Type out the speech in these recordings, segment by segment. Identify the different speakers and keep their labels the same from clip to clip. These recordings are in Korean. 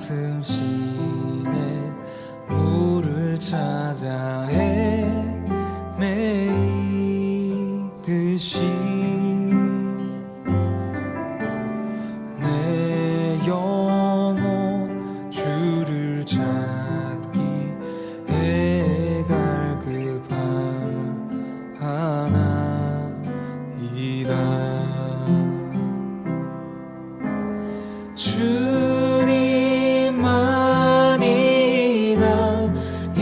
Speaker 1: 사슴 시내 물을 찾아 헤매이듯이 내 영혼 주를 찾기 애갈급하나이다. 주님만이 나의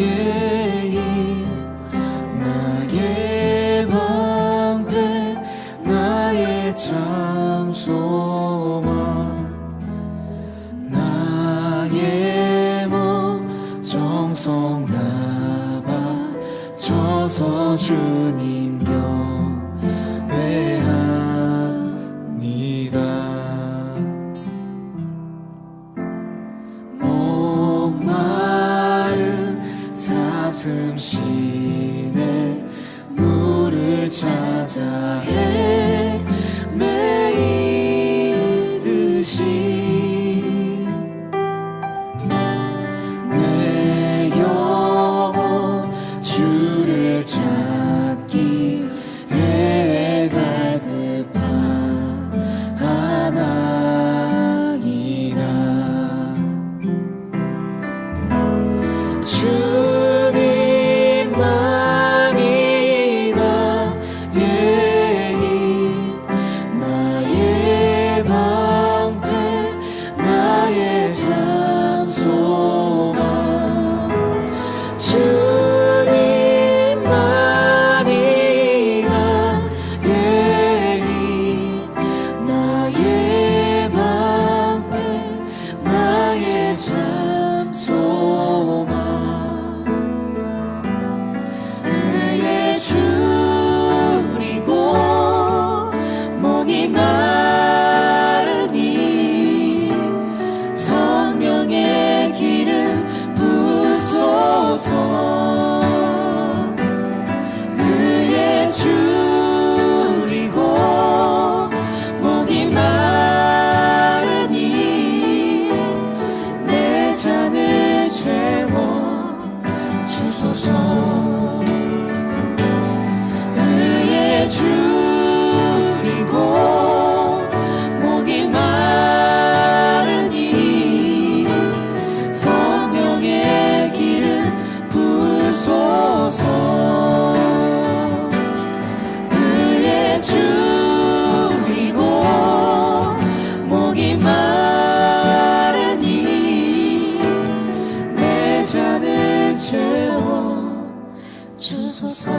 Speaker 1: 나의 방패 나의 참 소망 나의 몸 정성 다 바쳐서 주님 경배합니다. 사슴 시내 물을 찾아 헤매이듯이 내 영혼 주를 찾기 애갈급하나이다. 주님만이 나의 힘 나의 방패 나의 참 소망 주님만이 나의 힘 나의 방패 나의 참 소망 줄이고 목이 마르니 성령의 기름 부소서 그의 줄이고 목이 마르니 내 잔을 채워 주소서 줄이고 목이 마르니 성령의 기름 부소서 그의 줄이고 목이 마르니 내 잔을 채워 주소서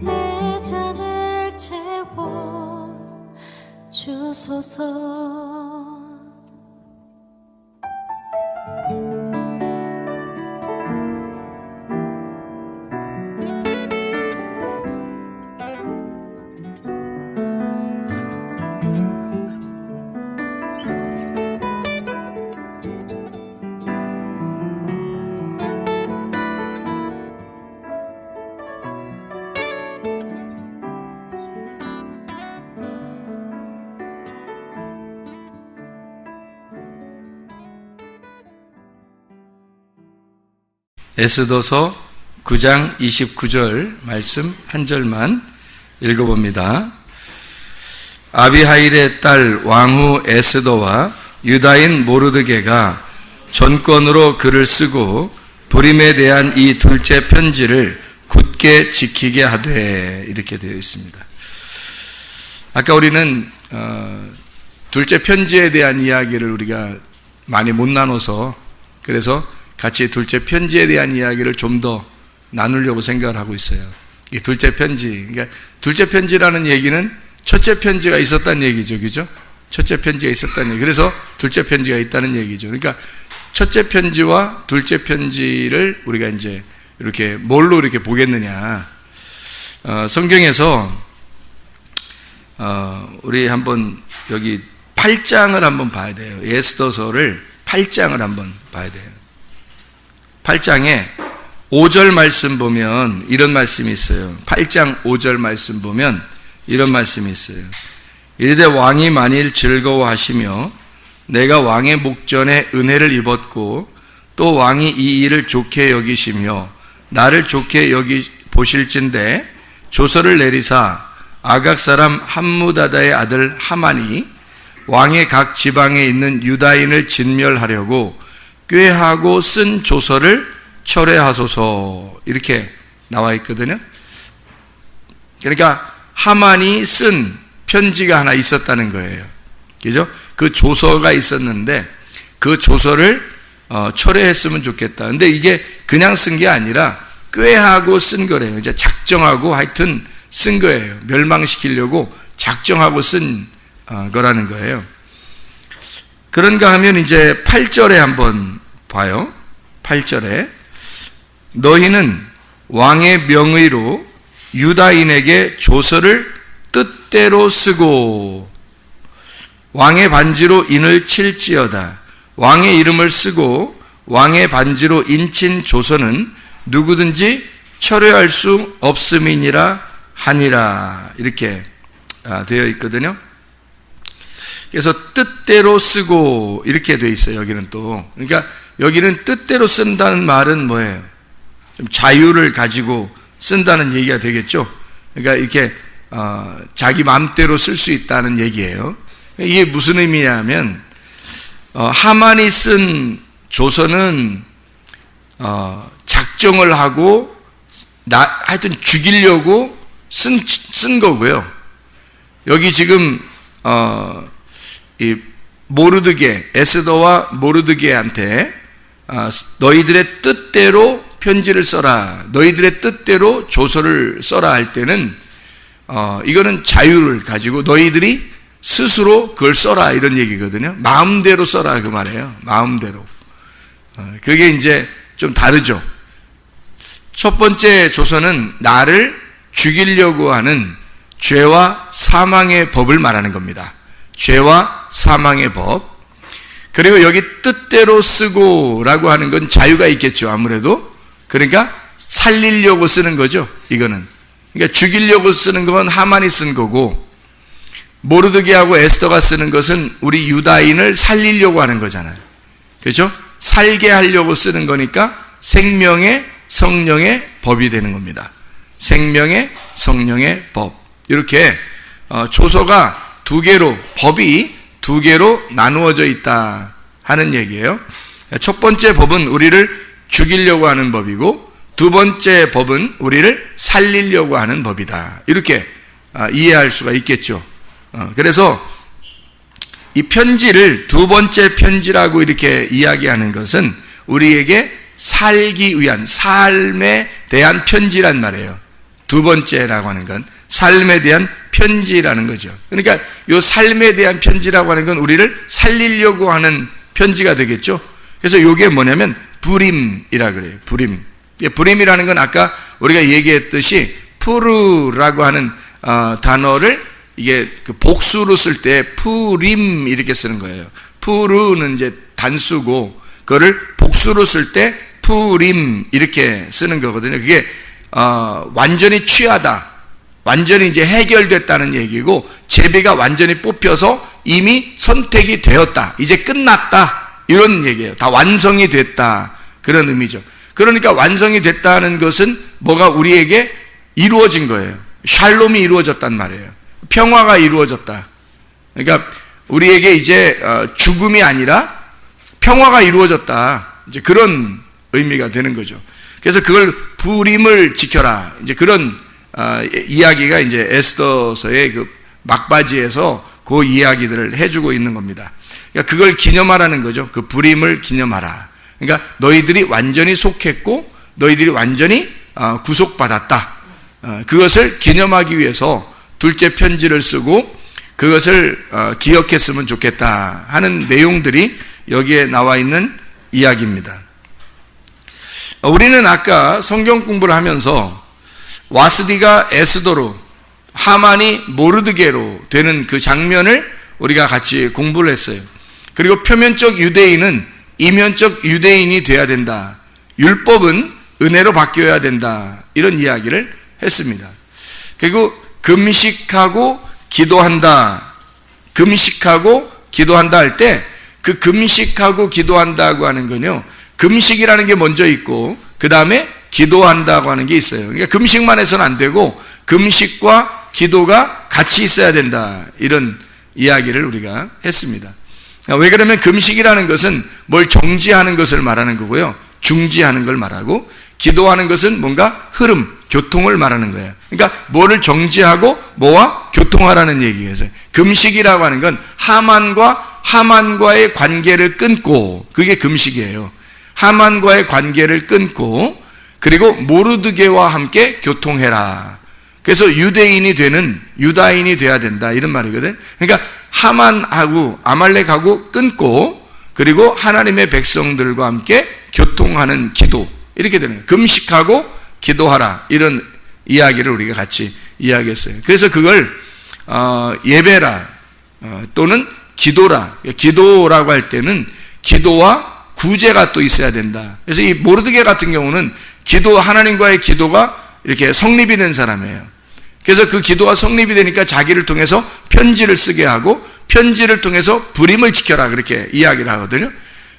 Speaker 1: 내 잔을 채워 주소서.
Speaker 2: 에스더서 9장 29절 말씀 한 절만 읽어봅니다. 아비하일의 딸 왕후 에스더와 유다인 모르드게가 전권으로 글을 쓰고 불임에 대한 이 둘째 편지를 굳게 지키게 하되, 이렇게 되어 있습니다. 아까 우리는 둘째 편지에 대한 이야기를 우리가 많이 못 나눠서, 그래서 같이 둘째 편지에 대한 이야기를 좀 더 나누려고 생각을 하고 있어요. 이 둘째 편지, 그러니까 둘째 편지라는 얘기는 첫째 편지가 있었다는 얘기죠, 그죠? 첫째 편지가 있었다는 얘기. 그래서 둘째 편지가 있다는 얘기죠. 그러니까 첫째 편지와 둘째 편지를 우리가 이제 이렇게 뭘로 이렇게 보겠느냐? 성경에서 우리 한번 여기 8장을 한번 봐야 돼요. 에스더서를 8장을 한번 봐야 돼요. 8장에 5절 말씀 보면 이런 말씀이 있어요. 8장 5절 말씀 보면 이런 말씀이 있어요. 이르되 왕이 만일 즐거워하시며 내가 왕의 목전에 은혜를 입었고 또 왕이 이 일을 좋게 여기시며 나를 좋게 여기 보실진대 조서를 내리사 아각 사람 함무다다의 아들 하만이 왕의 각 지방에 있는 유다인을 진멸하려고 꾀하고 쓴 조서를 철회하소서, 이렇게 나와 있거든요. 그러니까 하만이 쓴 편지가 하나 있었다는 거예요. 그죠? 그 조서가 있었는데 그 조서를 철회했으면 좋겠다. 근데 이게 그냥 쓴 게 아니라 꾀하고 쓴 거래요. 이제 작정하고 하여튼 쓴 거예요. 멸망시키려고 작정하고 쓴 거라는 거예요. 그런가 하면 이제 8절에 한번 봐요. 8절에 너희는 왕의 명의로 유다인에게 조서를 뜻대로 쓰고 왕의 반지로 인을 칠지어다. 왕의 이름을 쓰고 왕의 반지로 인친 조서는 누구든지 철회할 수 없음이니라 하니라, 이렇게 되어 있거든요. 그래서 뜻대로 쓰고 이렇게 되어 있어요. 여기는 또, 그러니까 여기는 뜻대로 쓴다는 말은 뭐예요? 좀 자유를 가지고 쓴다는 얘기가 되겠죠. 그러니까 이렇게 자기 마음대로 쓸 수 있다는 얘기예요. 이게 무슨 의미냐면 하만이 쓴 조서는 작정을 하고 하여튼 죽이려고 쓴 거고요. 여기 지금 이 모르드게, 에스더와 모르드게한테 너희들의 뜻대로 편지를 써라, 너희들의 뜻대로 조서를 써라 할 때는 이거는 자유를 가지고 너희들이 스스로 그걸 써라, 이런 얘기거든요. 마음대로 써라, 그 말이에요. 마음대로. 그게 이제 좀 다르죠. 첫 번째 조서는 나를 죽이려고 하는 죄와 사망의 법을 말하는 겁니다. 죄와 사망의 법. 그리고 여기 뜻대로 쓰고라고 하는 건 자유가 있겠죠, 아무래도. 그러니까 살리려고 쓰는 거죠, 이거는. 그러니까 죽이려고 쓰는 건 하만이 쓴 거고, 모르드게하고 에스더가 쓰는 것은 우리 유다인을 살리려고 하는 거잖아요. 그렇죠? 살게 하려고 쓰는 거니까 생명의 성령의 법이 되는 겁니다. 생명의 성령의 법. 이렇게 조서가 두 개로, 법이 두 개로 나누어져 있다 하는 얘기예요. 첫 번째 법은 우리를 죽이려고 하는 법이고, 두 번째 법은 우리를 살리려고 하는 법이다. 이렇게 이해할 수가 있겠죠. 그래서 이 편지를 두 번째 편지라고 이렇게 이야기하는 것은 우리에게 살기 위한, 삶에 대한 편지란 말이에요. 두 번째라고 하는 건 삶에 대한 편지라는 거죠. 그러니까 이 삶에 대한 편지라고 하는 건 우리를 살리려고 하는 편지가 되겠죠. 그래서 이게 뭐냐면 부림이라 그래요. 부림. 부림이라는 건 아까 우리가 얘기했듯이 푸르라고 하는 단어를 이게 그 복수로 쓸 때 푸림 이렇게 쓰는 거예요. 푸르는 이제 단수고 그거를 복수로 쓸 때 푸림 이렇게 쓰는 거거든요. 그게 완전히 취하다, 완전히 이제 해결됐다는 얘기고, 제비가 완전히 뽑혀서 이미 선택이 되었다, 이제 끝났다, 이런 얘기예요. 다 완성이 됐다, 그런 의미죠. 그러니까 완성이 됐다는 것은 뭐가 우리에게 이루어진 거예요. 샬롬이 이루어졌단 말이에요. 평화가 이루어졌다. 그러니까 우리에게 이제 죽음이 아니라 평화가 이루어졌다, 이제 그런 의미가 되는 거죠. 그래서 그걸 부림을 지켜라, 이제 그런 이야기가 이제 에스더서의 그 막바지에서 그 이야기들을 해주고 있는 겁니다. 그러니까 그걸 기념하라는 거죠. 그 부림을 기념하라. 그러니까 너희들이 완전히 속했고 너희들이 완전히 구속받았다. 그것을 기념하기 위해서 둘째 편지를 쓰고 그것을 기억했으면 좋겠다 하는 내용들이 여기에 나와 있는 이야기입니다. 우리는 아까 성경 공부를 하면서 와스디가 에스더로, 하만이 모르드게로 되는 그 장면을 우리가 같이 공부를 했어요. 그리고 표면적 유대인은 이면적 유대인이 돼야 된다, 율법은 은혜로 바뀌어야 된다, 이런 이야기를 했습니다. 그리고 금식하고 기도한다, 금식하고 기도한다 할 때 그 금식하고 기도한다고 하는 건요, 금식이라는 게 먼저 있고 그 다음에 기도한다고 하는 게 있어요. 그러니까 금식만 해서는 안 되고 금식과 기도가 같이 있어야 된다, 이런 이야기를 우리가 했습니다. 왜 그러면 금식이라는 것은 뭘 정지하는 것을 말하는 거고요, 중지하는 걸 말하고, 기도하는 것은 뭔가 흐름, 교통을 말하는 거예요. 그러니까 뭐를 정지하고 뭐와 교통하라는 얘기예요. 금식이라고 하는 건 하만과의 관계를 끊고, 그게 금식이에요. 하만과의 관계를 끊고, 그리고 모르드게와 함께 교통해라. 그래서 유다인이 돼야 된다, 이런 말이거든. 그러니까 하만하고 아말렉하고 끊고, 그리고 하나님의 백성들과 함께 교통하는 기도, 이렇게 되는 거예요. 금식하고 기도하라, 이런 이야기를 우리가 같이 이야기했어요. 그래서 그걸 예배라 또는 기도라, 기도라고 할 때는 기도와 구제가 또 있어야 된다. 그래서 이 모르드게 같은 경우는 하나님과의 기도가 이렇게 성립이 된 사람이에요. 그래서 그 기도가 성립이 되니까 자기를 통해서 편지를 쓰게 하고, 편지를 통해서 불임을 지켜라, 그렇게 이야기를 하거든요.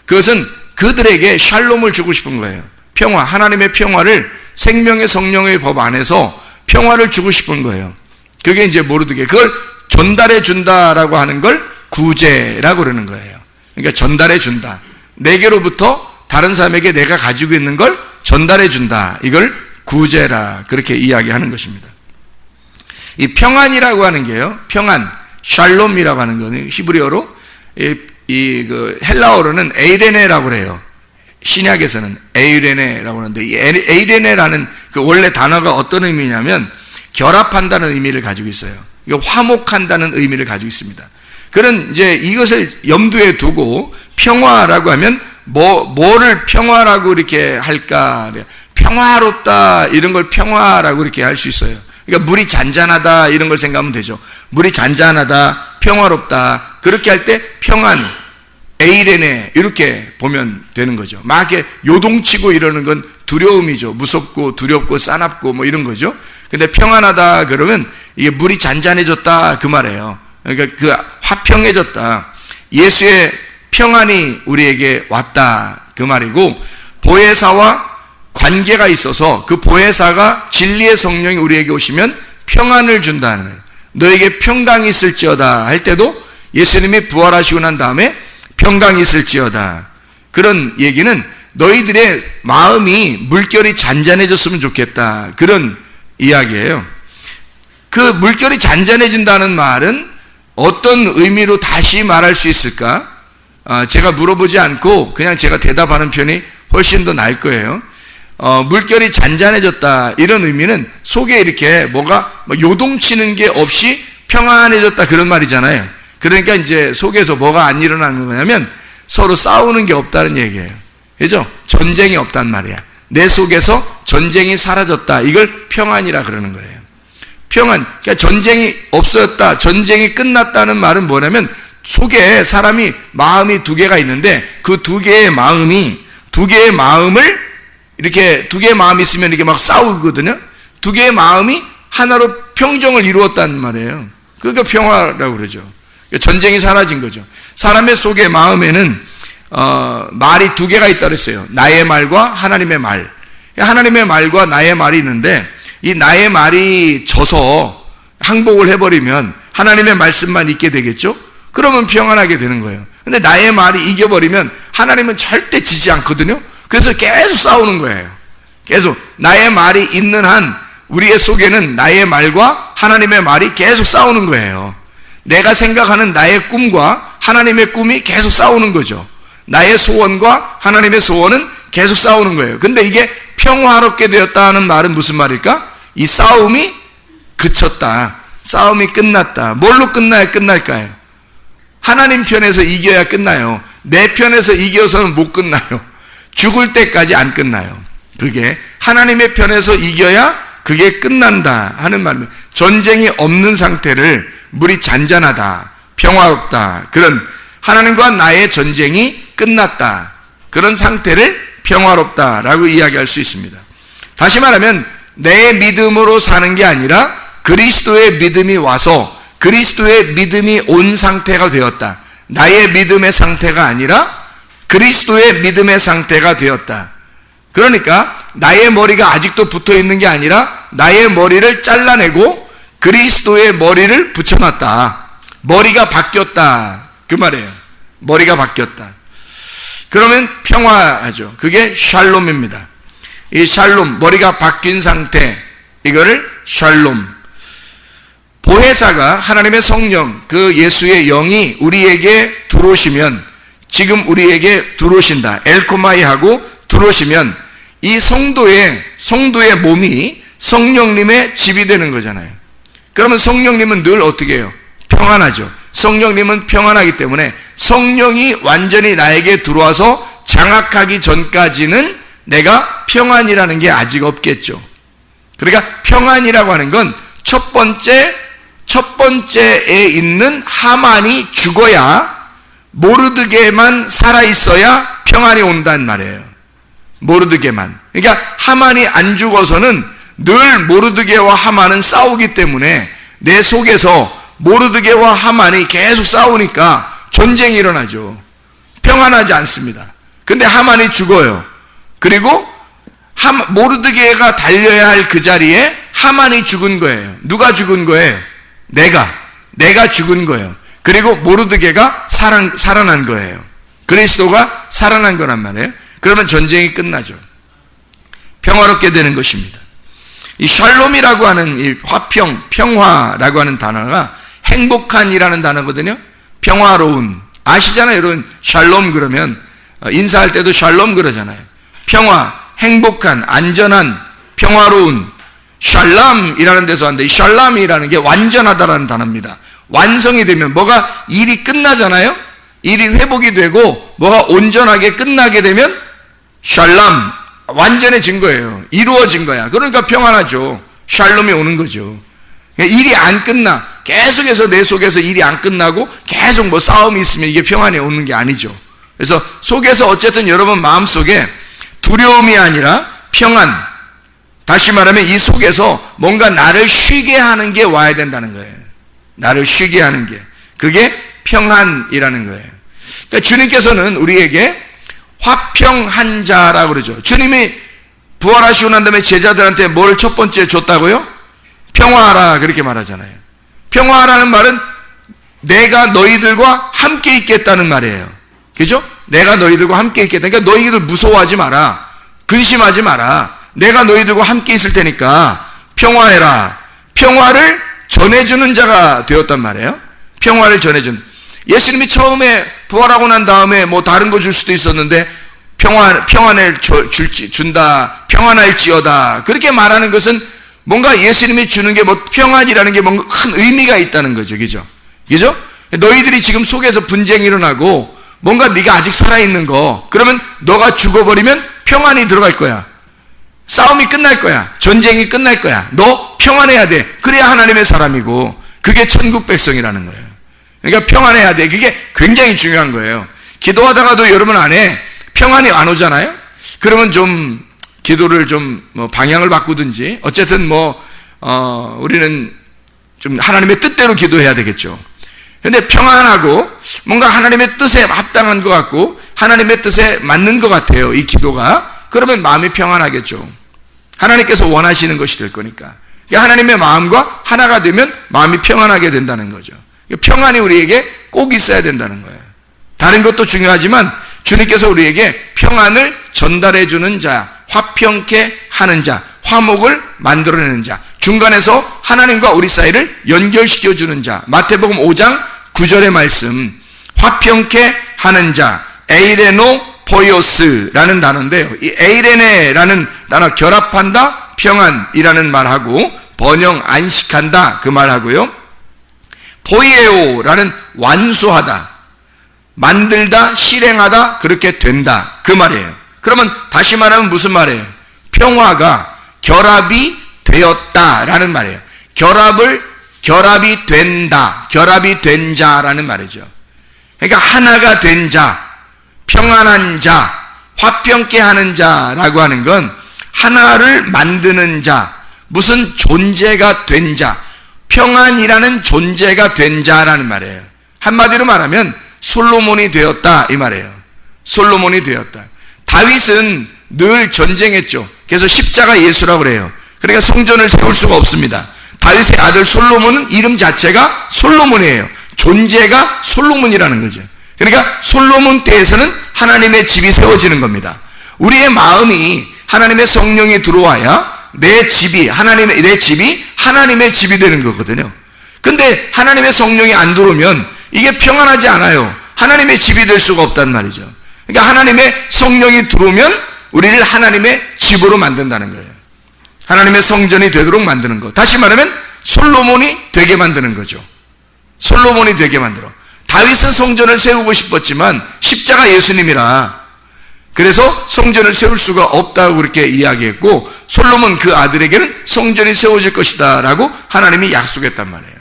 Speaker 2: 그것은 그들에게 샬롬을 주고 싶은 거예요. 평화, 하나님의 평화를, 생명의 성령의 법 안에서 평화를 주고 싶은 거예요. 그게 이제 모르드게, 그걸 전달해 준다라고 하는 걸 구제라고 그러는 거예요. 그러니까 전달해 준다, 내게로부터 다른 사람에게 내가 가지고 있는 걸 전달해 준다, 이걸 구제라, 그렇게 이야기하는 것입니다. 이 평안이라고 하는 게요, 평안, 샬롬이라고 하는 거는 히브리어로, 그 헬라어로는 에이레네라고 그래요. 신약에서는 에이레네라고 하는데, 이 에이레네라는 그 원래 단어가 어떤 의미냐면 결합한다는 의미를 가지고 있어요. 화목한다는 의미를 가지고 있습니다. 그런 이제 이것을 염두에 두고 평화라고 하면 뭐를 평화라고 이렇게 할까? 평화롭다, 이런 걸 평화라고 이렇게 할 수 있어요. 그러니까 물이 잔잔하다, 이런 걸 생각하면 되죠. 물이 잔잔하다, 평화롭다, 그렇게 할 때 평안, 에이레네, 이렇게 보면 되는 거죠. 막 이렇게 요동치고 이러는 건 두려움이죠. 무섭고 두렵고 싸납고 뭐 이런 거죠. 근데 평안하다 그러면 이게 물이 잔잔해졌다, 그 말이에요. 그러니까 그 화평해졌다, 예수의 평안이 우리에게 왔다, 그 말이고, 보혜사와 관계가 있어서 그 보혜사가 진리의 성령이 우리에게 오시면 평안을 준다는 거예요. 너에게 평강이 있을지어다 할 때도 예수님이 부활하시고 난 다음에 평강이 있을지어다, 그런 얘기는 너희들의 마음이 물결이 잔잔해졌으면 좋겠다, 그런 이야기예요. 그 물결이 잔잔해진다는 말은 어떤 의미로 다시 말할 수 있을까? 제가 물어보지 않고 그냥 제가 대답하는 편이 훨씬 더 나을 거예요. 물결이 잔잔해졌다, 이런 의미는 속에 이렇게 뭐가 요동치는 게 없이 평안해졌다, 그런 말이잖아요. 그러니까 이제 속에서 뭐가 안 일어나는 거냐면 서로 싸우는 게 없다는 얘기예요. 그죠? 전쟁이 없단 말이야. 내 속에서 전쟁이 사라졌다, 이걸 평안이라 그러는 거예요. 평안, 그러니까 전쟁이 없어졌다, 전쟁이 끝났다는 말은 뭐냐면 속에 사람이 마음이 두 개가 있는데 그 두 개의 마음을 이렇게 두 개의 마음이 있으면 이렇게 막 싸우거든요. 두 개의 마음이 하나로 평정을 이루었다는 말이에요. 그러니까 평화라고 그러죠. 전쟁이 사라진 거죠. 사람의 속의 마음에는 말이 두 개가 있다고 했어요. 나의 말과 하나님의 말. 하나님의 말과 나의 말이 있는데, 이 나의 말이 져서 항복을 해버리면 하나님의 말씀만 있게 되겠죠? 그러면 평안하게 되는 거예요. 근데 나의 말이 이겨버리면 하나님은 절대 지지 않거든요. 그래서 계속 싸우는 거예요. 계속 나의 말이 있는 한 우리의 속에는 나의 말과 하나님의 말이 계속 싸우는 거예요. 내가 생각하는 나의 꿈과 하나님의 꿈이 계속 싸우는 거죠. 나의 소원과 하나님의 소원은 계속 싸우는 거예요. 근데 이게 평화롭게 되었다는 말은 무슨 말일까? 이 싸움이 그쳤다, 싸움이 끝났다. 뭘로 끝날까요? 하나님 편에서 이겨야 끝나요. 내 편에서 이겨서는 못 끝나요. 죽을 때까지 안 끝나요. 그게 하나님의 편에서 이겨야 그게 끝난다 하는 말입니다. 전쟁이 없는 상태를 물이 잔잔하다, 평화롭다, 그런 하나님과 나의 전쟁이 끝났다, 그런 상태를 평화롭다라고 이야기할 수 있습니다. 다시 말하면 내 믿음으로 사는 게 아니라 그리스도의 믿음이 와서 그리스도의 믿음이 온 상태가 되었다. 나의 믿음의 상태가 아니라 그리스도의 믿음의 상태가 되었다. 그러니까 나의 머리가 아직도 붙어 있는 게 아니라 나의 머리를 잘라내고 그리스도의 머리를 붙여놨다. 머리가 바뀌었다. 그 말이에요. 머리가 바뀌었다. 그러면 평화하죠. 그게 샬롬입니다. 이 샬롬, 머리가 바뀐 상태, 이거를 샬롬. 보혜사가 하나님의 성령, 그 예수의 영이 우리에게 들어오시면, 지금 우리에게 들어오신다. 엘코마이하고 들어오시면 이 성도의 몸이 성령님의 집이 되는 거잖아요. 그러면 성령님은 늘 어떻게 해요? 평안하죠. 성령님은 평안하기 때문에 성령이 완전히 나에게 들어와서 장악하기 전까지는 내가 평안이라는 게 아직 없겠죠. 그러니까 평안이라고 하는 건 첫 번째에 있는 하만이 죽어야, 모르드게만 살아있어야 평안이 온다는 말이에요. 모르드게만. 그러니까 하만이 안 죽어서는 늘 모르드게와 하만은 싸우기 때문에 내 속에서 모르드게와 하만이 계속 싸우니까 전쟁이 일어나죠. 평안하지 않습니다. 근데 하만이 죽어요. 그리고 모르드게가 달려야 할 그 자리에 하만이 죽은 거예요. 누가 죽은 거예요? 내가 죽은 거예요. 그리고 모르드게가 살아난 거예요. 그리스도가 살아난 거란 말이에요. 그러면 전쟁이 끝나죠. 평화롭게 되는 것입니다. 이 샬롬이라고 하는 이 평화라고 하는 단어가 행복한이라는 단어거든요. 평화로운. 아시잖아요, 여러분. 샬롬 그러면 인사할 때도 샬롬 그러잖아요. 평화, 행복한, 안전한, 평화로운. 샬람이라는 데서 왔는데, 이 샬람이라는 게 완전하다라는 단어입니다. 완성이 되면 뭐가 일이 끝나잖아요. 일이 회복이 되고 뭐가 온전하게 끝나게 되면 샬람, 완전해진 거예요. 이루어진 거야. 그러니까 평안하죠. 샬롬이 오는 거죠. 일이 안 끝나. 계속해서 내 속에서 일이 안 끝나고 계속 뭐 싸움이 있으면 이게 평안이 오는 게 아니죠. 그래서 속에서 어쨌든 여러분 마음속에 두려움이 아니라 평안, 다시 말하면 이 속에서 뭔가 나를 쉬게 하는 게 와야 된다는 거예요. 나를 쉬게 하는 게. 그게 평안이라는 거예요. 그러니까 주님께서는 우리에게 화평한 자라고 그러죠. 주님이 부활하시고 난 다음에 제자들한테 뭘 첫 번째 줬다고요? 평화하라, 그렇게 말하잖아요. 평화라는 말은 내가 너희들과 함께 있겠다는 말이에요. 그죠? 내가 너희들과 함께 있겠다. 그러니까 너희들 무서워하지 마라. 근심하지 마라. 내가 너희들과 함께 있을 테니까 평화해라. 평화를 전해주는 자가 되었단 말이에요. 평화를 전해주는. 예수님이 처음에 부활하고 난 다음에 뭐 다른 거 줄 수도 있었는데 평안을 준다, 평안할지어다, 그렇게 말하는 것은 뭔가 예수님이 주는 게 뭐 평안이라는 게 뭔가 큰 의미가 있다는 거죠. 그죠? 그죠? 너희들이 지금 속에서 분쟁이 일어나고 뭔가 네가 아직 살아있는 거, 그러면 너가 죽어버리면 평안이 들어갈 거야. 싸움이 끝날 거야. 전쟁이 끝날 거야. 너 평안해야 돼. 그래야 하나님의 사람이고 그게 천국 백성이라는 거예요. 그러니까 평안해야 돼. 그게 굉장히 중요한 거예요. 기도하다가도 여러분 안에 평안이 안 오잖아요. 그러면 좀 기도를 좀 뭐 방향을 바꾸든지 어쨌든 우리는 좀 하나님의 뜻대로 기도해야 되겠죠. 근데 평안하고 뭔가 하나님의 뜻에 합당한 것 같고 하나님의 뜻에 맞는 것 같아요, 이 기도가. 그러면 마음이 평안하겠죠. 하나님께서 원하시는 것이 될 거니까. 하나님의 마음과 하나가 되면 마음이 평안하게 된다는 거죠. 평안이 우리에게 꼭 있어야 된다는 거예요. 다른 것도 중요하지만 주님께서 우리에게 평안을 전달해 주는 자, 화평케 하는 자, 화목을 만들어내는 자, 중간에서 하나님과 우리 사이를 연결시켜 주는 자. 마태복음 5장 9절의 말씀, 화평케 하는 자, 에이레노 포이오스라는 단어인데요. 이 에이레네라는 단어, 결합한다, 평안이라는 말하고 번영, 안식한다, 그 말하고요. 포이에오라는 완수하다, 만들다, 실행하다, 그렇게 된다, 그 말이에요. 그러면 다시 말하면 무슨 말이에요? 평화가 결합이 되었다라는 말이에요. 결합이 된다, 결합이 된 자라는 말이죠. 그러니까 하나가 된 자, 평안한 자, 화평케 하는 자라고 하는 건 하나를 만드는 자, 무슨 존재가 된 자, 평안이라는 존재가 된 자라는 말이에요. 한마디로 말하면 솔로몬이 되었다 이 말이에요. 솔로몬이 되었다. 다윗은 늘 전쟁했죠. 그래서 십자가 예수라고 그래요. 그러니까 성전을 세울 수가 없습니다. 다윗의 아들 솔로몬은 이름 자체가 솔로몬이에요. 존재가 솔로몬이라는 거죠. 그러니까 솔로몬 때에서는 하나님의 집이 세워지는 겁니다. 우리의 마음이 하나님의 성령이 들어와야 내 집이 하나님의 집이 되는 거거든요. 근데 하나님의 성령이 안 들어오면 이게 평안하지 않아요. 하나님의 집이 될 수가 없단 말이죠. 그러니까 하나님의 성령이 들어오면 우리를 하나님의 집으로 만든다는 거예요. 하나님의 성전이 되도록 만드는 거. 다시 말하면 솔로몬이 되게 만드는 거죠. 솔로몬이 되게 만들어. 다윗은 성전을 세우고 싶었지만 십자가 예수님이라 그래서 성전을 세울 수가 없다고 그렇게 이야기했고, 솔로몬 그 아들에게는 성전이 세워질 것이다 라고 하나님이 약속했단 말이에요.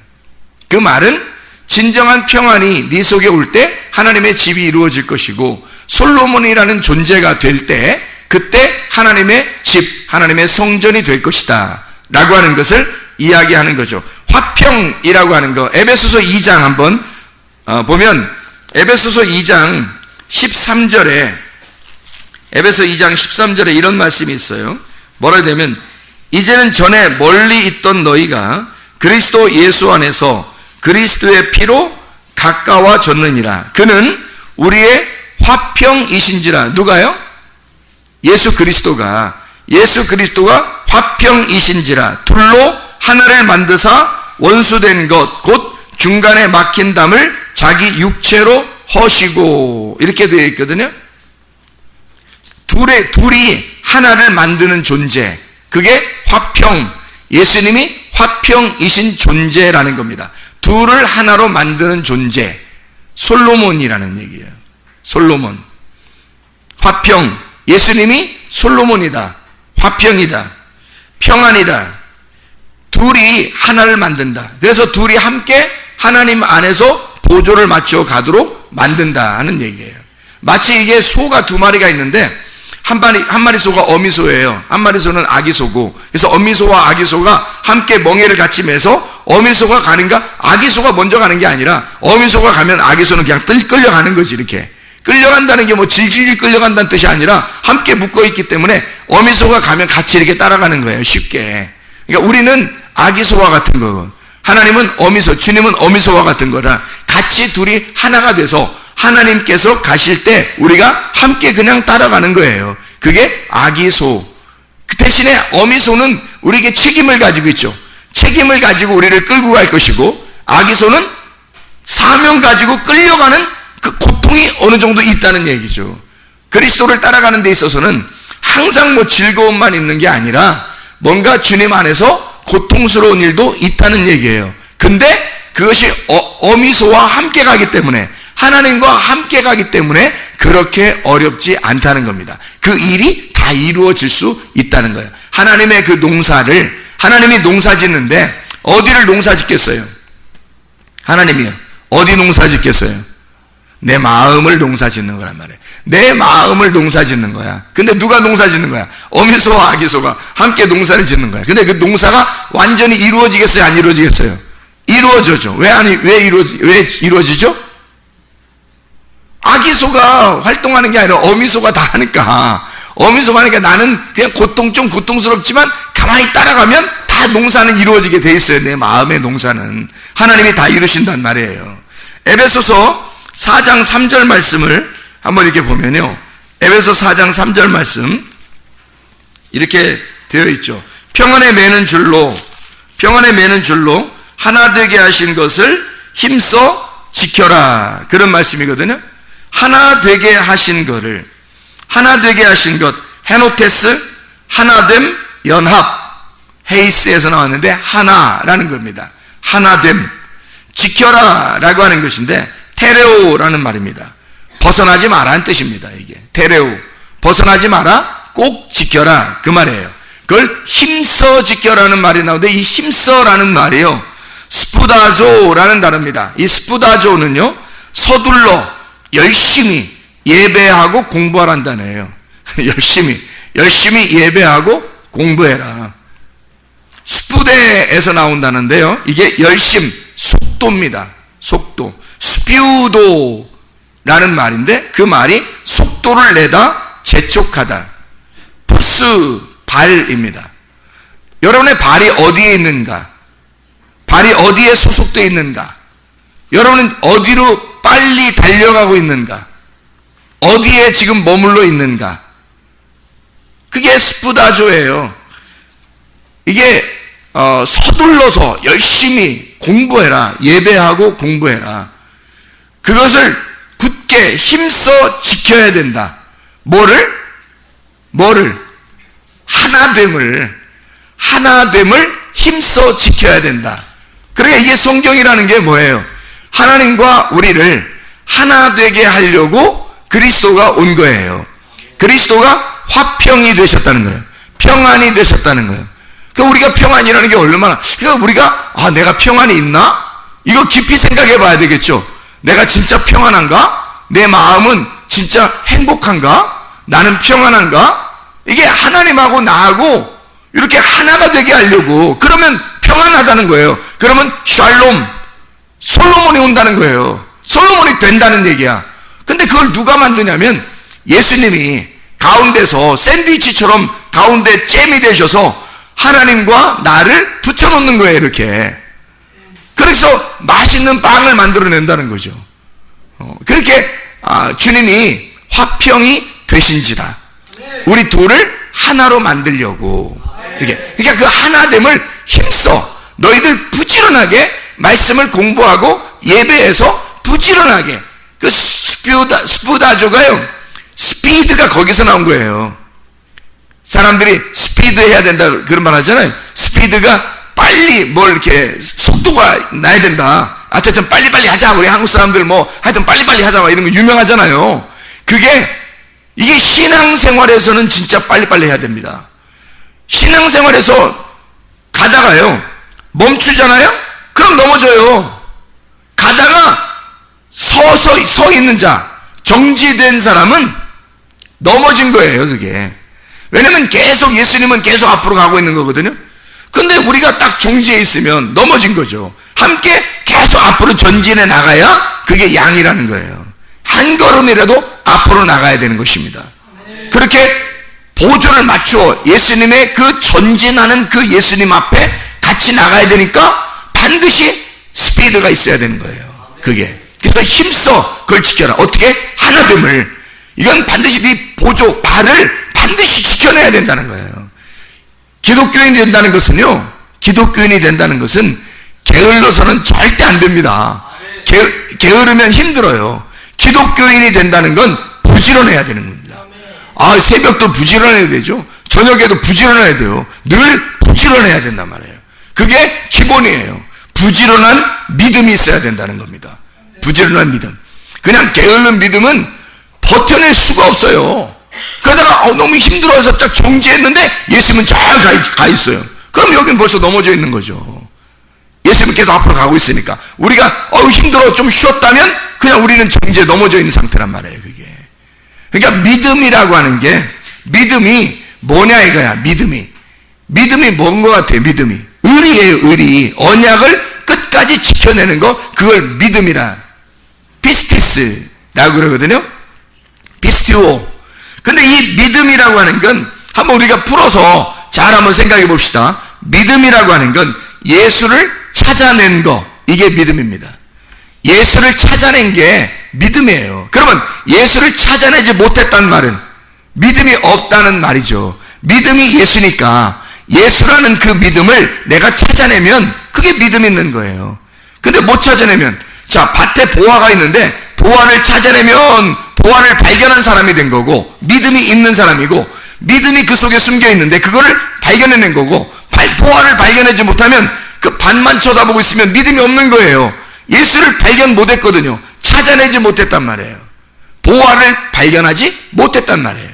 Speaker 2: 그 말은 진정한 평안이 네 속에 올 때 하나님의 집이 이루어질 것이고, 솔로몬이라는 존재가 될 때 그때 하나님의 집, 하나님의 성전이 될 것이다 라고 하는 것을 이야기하는 거죠. 화평이라고 하는 거, 에베소서 2장 한번 보면 에베소서 2장 13절에 에베소 2장 13절에 이런 말씀이 있어요. 뭐라 되면 이제는 전에 멀리 있던 너희가 그리스도 예수 안에서 그리스도의 피로 가까워졌느니라. 그는 우리의 화평이신지라. 누가요? 예수 그리스도가 화평이신지라. 둘로 하나를 만드사 원수된 것 곧 중간에 막힌 담을 자기 육체로 허시고, 이렇게 되어 있거든요. 둘이 하나를 만드는 존재, 그게 화평, 예수님이 화평이신 존재라는 겁니다. 둘을 하나로 만드는 존재, 솔로몬이라는 얘기예요. 솔로몬, 화평, 예수님이 솔로몬이다, 화평이다, 평안이다. 둘이 하나를 만든다. 그래서 둘이 함께 하나님 안에서 보조를 맞춰 가도록 만든다 하는 얘기예요. 마치 이게 소가 두 마리가 있는데 한 마리 소가 어미소예요. 한 마리 소는 아기소고, 그래서 어미소와 아기소가 함께 멍에를 같이 매서 어미소가 가는가, 아기소가 먼저 가는 게 아니라 어미소가 가면 아기소는 그냥 끌려가는 거지. 이렇게 끌려간다는 게 뭐 질질 끌려간다는 뜻이 아니라 함께 묶어있기 때문에 어미소가 가면 같이 이렇게 따라가는 거예요. 쉽게. 그러니까 우리는 아기소와 같은 거고, 하나님은 어미소, 주님은 어미소와 같은 거라 같이 둘이 하나가 돼서 하나님께서 가실 때 우리가 함께 그냥 따라가는 거예요. 그게 아기소. 그 대신에 어미소는 우리에게 책임을 가지고 있죠. 책임을 가지고 우리를 끌고 갈 것이고, 아기소는 사명 가지고 끌려가는 그 고통이 어느 정도 있다는 얘기죠. 그리스도를 따라가는 데 있어서는 항상 뭐 즐거움만 있는 게 아니라 뭔가 주님 안에서 고통스러운 일도 있다는 얘기예요. 근데 그것이 어미소와 함께 가기 때문에, 하나님과 함께 가기 때문에 그렇게 어렵지 않다는 겁니다. 그 일이 다 이루어질 수 있다는 거예요. 하나님의 그 농사를, 하나님이 농사 짓는데 어디를 농사 짓겠어요? 하나님이요. 어디 농사 짓겠어요? 내 마음을 농사 짓는 거란 말이에요. 내 마음을 농사 짓는 거야. 근데 누가 농사 짓는 거야? 어미소와 아기소가 함께 농사를 짓는 거야. 근데 그 농사가 완전히 이루어지겠어요? 안 이루어지겠어요? 이루어져죠. 왜 이루어지죠? 아기소가 활동하는 게 아니라 어미소가 다 하니까. 어미소가 하니까 나는 그냥 좀 고통스럽지만 가만히 따라가면 다 농사는 이루어지게 돼 있어요. 내 마음의 농사는 하나님이 다 이루신단 말이에요. 에베소서 4장 3절 말씀을 한번 이렇게 보면요, 에베소 4장 3절 말씀 이렇게 되어 있죠. 평안에 매는 줄로 하나 되게 하신 것을 힘써 지켜라, 그런 말씀이거든요. 하나 되게 하신 것, 헤노테스, 하나됨, 연합, 헤이스에서 나왔는데 하나라는 겁니다. 하나됨, 지켜라 라고 하는 것인데 테레오라는 말입니다. 벗어나지 마라는 뜻입니다. 이게 테레오, 벗어나지 마라, 꼭 지켜라, 그 말이에요. 그걸 힘써 지켜라는 말이 나오는데, 이 힘써라는 말이요, 스푸다조라는 단어입니다. 이 스푸다조는요, 서둘러 열심히 예배하고 공부하라는 단어예요. 열심히 예배하고 공부해라. 스푸데에서 나온다는데요. 이게 열심, 속도입니다. 속도. 스퓨도라는 말인데 그 말이 속도를 내다, 재촉하다. 푸스, 발입니다. 여러분의 발이 어디에 있는가? 발이 어디에 소속되어 있는가? 여러분은 어디로 빨리 달려가고 있는가? 어디에 지금 머물러 있는가? 그게 스푸다조예요. 이게 서둘러서 열심히 공부해라. 예배하고 공부해라. 그것을 굳게 힘써 지켜야 된다. 뭐를? 하나됨을 힘써 지켜야 된다. 그러니까 이게 성경이라는 게 뭐예요? 하나님과 우리를 하나 되게 하려고 그리스도가 온 거예요. 그리스도가 화평이 되셨다는 거예요. 평안이 되셨다는 거예요. 그러니까 우리가 평안이라는 게 얼마나, 그러니까 우리가 내가 평안이 있나? 이거 깊이 생각해 봐야 되겠죠. 내가 진짜 평안한가? 내 마음은 진짜 행복한가? 나는 평안한가? 이게 하나님하고 나하고 이렇게 하나가 되게 하려고, 그러면 평안하다는 거예요. 그러면 샬롬, 솔로몬이 온다는 거예요. 솔로몬이 된다는 얘기야. 근데 그걸 누가 만드냐면 예수님이 가운데서 샌드위치처럼 가운데 잼이 되셔서 하나님과 나를 붙여놓는 거예요. 이렇게. 그래서 맛있는 빵을 만들어낸다는 거죠. 그렇게 주님이 화평이 되신지라 우리 둘을 하나로 만들려고 이렇게. 그러니까 그 하나됨을 힘써 너희들 부지런하게 말씀을 공부하고 예배에서 부지런하게. 그 스푸다조가요, 스피드가 거기서 나온 거예요. 사람들이 스피드 해야 된다 그런 말 하잖아요. 스피드가 빨리 뭘 이렇게 속도가 나야 된다. 하여튼 빨리빨리 하자. 우리 한국 사람들 하여튼 빨리빨리 하자 이런 거 유명하잖아요. 이게 신앙생활에서는 진짜 빨리빨리 해야 됩니다. 신앙생활에서 가다가요 멈추잖아요? 그럼 넘어져요. 가다가 서 있는 자, 정지된 사람은 넘어진 거예요. 그게. 왜냐면 계속 예수님은 계속 앞으로 가고 있는 거거든요. 근데 우리가 딱 정지해 있으면 넘어진 거죠. 함께 계속 앞으로 전진해 나가야 그게 양이라는 거예요. 한 걸음이라도 앞으로 나가야 되는 것입니다. 그렇게 보조를 맞추어 예수님의 그 전진하는 그 예수님 앞에 같이 나가야 되니까 반드시 스피드가 있어야 되는 거예요. 그게. 그래서 힘써 그걸 지켜라. 어떻게? 하나됨을. 이건 반드시 네 보조, 발을 반드시 지켜내야 된다는 거예요. 기독교인이 된다는 것은 게을러서는 절대 안 됩니다. 게으르면 힘들어요. 기독교인이 된다는 건 부지런해야 되는 겁니다. 새벽도 부지런해야 되죠. 저녁에도 부지런해야 돼요. 늘 부지런해야 된단 말이에요. 그게 기본이에요. 부지런한 믿음이 있어야 된다는 겁니다. 부지런한 믿음. 그냥 게으른 믿음은 버텨낼 수가 없어요. 그러다가 너무 힘들어서 딱 정지했는데 예수님은 잘 가 있어요. 그럼 여긴 벌써 넘어져 있는 거죠. 예수님은 계속 앞으로 가고 있으니까. 우리가 힘들어 좀 쉬었다면 그냥 우리는 정지에 넘어져 있는 상태란 말이에요. 그게. 그러니까 믿음이라고 하는 게, 믿음이 뭐냐 이거야. 믿음이 뭔 것 같아요. 믿음이 의리예요. 의리. 언약을 끝까지 지켜내는 거, 그걸 믿음이라 피스티스라고 그러거든요. 피스티오. 근데 이 믿음이라고 하는 건 한번 우리가 풀어서 잘 한번 생각해 봅시다. 믿음이라고 하는 건 예수를 찾아낸 거, 이게 믿음입니다. 예수를 찾아낸 게 믿음이에요. 그러면 예수를 찾아내지 못했다는 말은 믿음이 없다는 말이죠. 믿음이 예수니까 예수라는 그 믿음을 내가 찾아내면 그게 믿음 있는 거예요. 근데 못 찾아내면, 자, 밭에 보화가 있는데 보화를 찾아내면 보화를 발견한 사람이 된 거고, 믿음이 있는 사람이고, 믿음이 그 속에 숨겨 있는데 그거를 발견해낸 거고, 보화를 발견하지 못하면 그 밭만 쳐다보고 있으면 믿음이 없는 거예요. 예수를 발견 못했거든요. 찾아내지 못했단 말이에요. 보화를 발견하지 못했단 말이에요.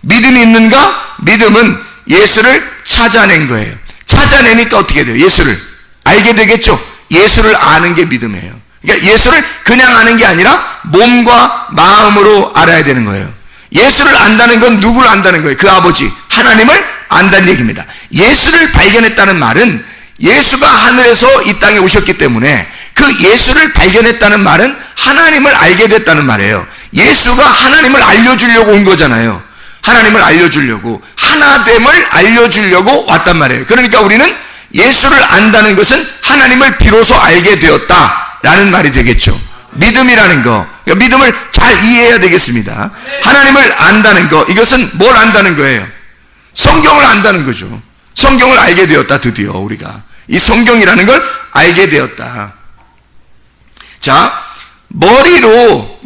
Speaker 2: 믿음이 있는가? 믿음은 예수를 찾아낸 거예요. 찾아내니까 어떻게 돼요? 예수를 알게 되겠죠. 예수를 아는 게 믿음이에요. 그러니까 예수를 그냥 아는 게 아니라 몸과 마음으로 알아야 되는 거예요. 예수를 안다는 건 누구를 안다는 거예요? 그 아버지 하나님을 안다는 얘기입니다. 예수를 발견했다는 말은 예수가 하늘에서 이 땅에 오셨기 때문에 그 예수를 발견했다는 말은 하나님을 알게 됐다는 말이에요. 예수가 하나님을 알려주려고 온 거잖아요. 하나님을 알려주려고, 하나됨을 알려주려고 왔단 말이에요. 그러니까 우리는 예수를 안다는 것은 하나님을 비로소 알게 되었다라는 말이 되겠죠. 믿음이라는 거, 그러니까 믿음을 잘 이해해야 되겠습니다. 하나님을 안다는 거, 이것은 뭘 안다는 거예요? 성경을 안다는 거죠. 성경을 알게 되었다. 드디어 우리가 이 성경이라는 걸 알게 되었다. 자, 머리로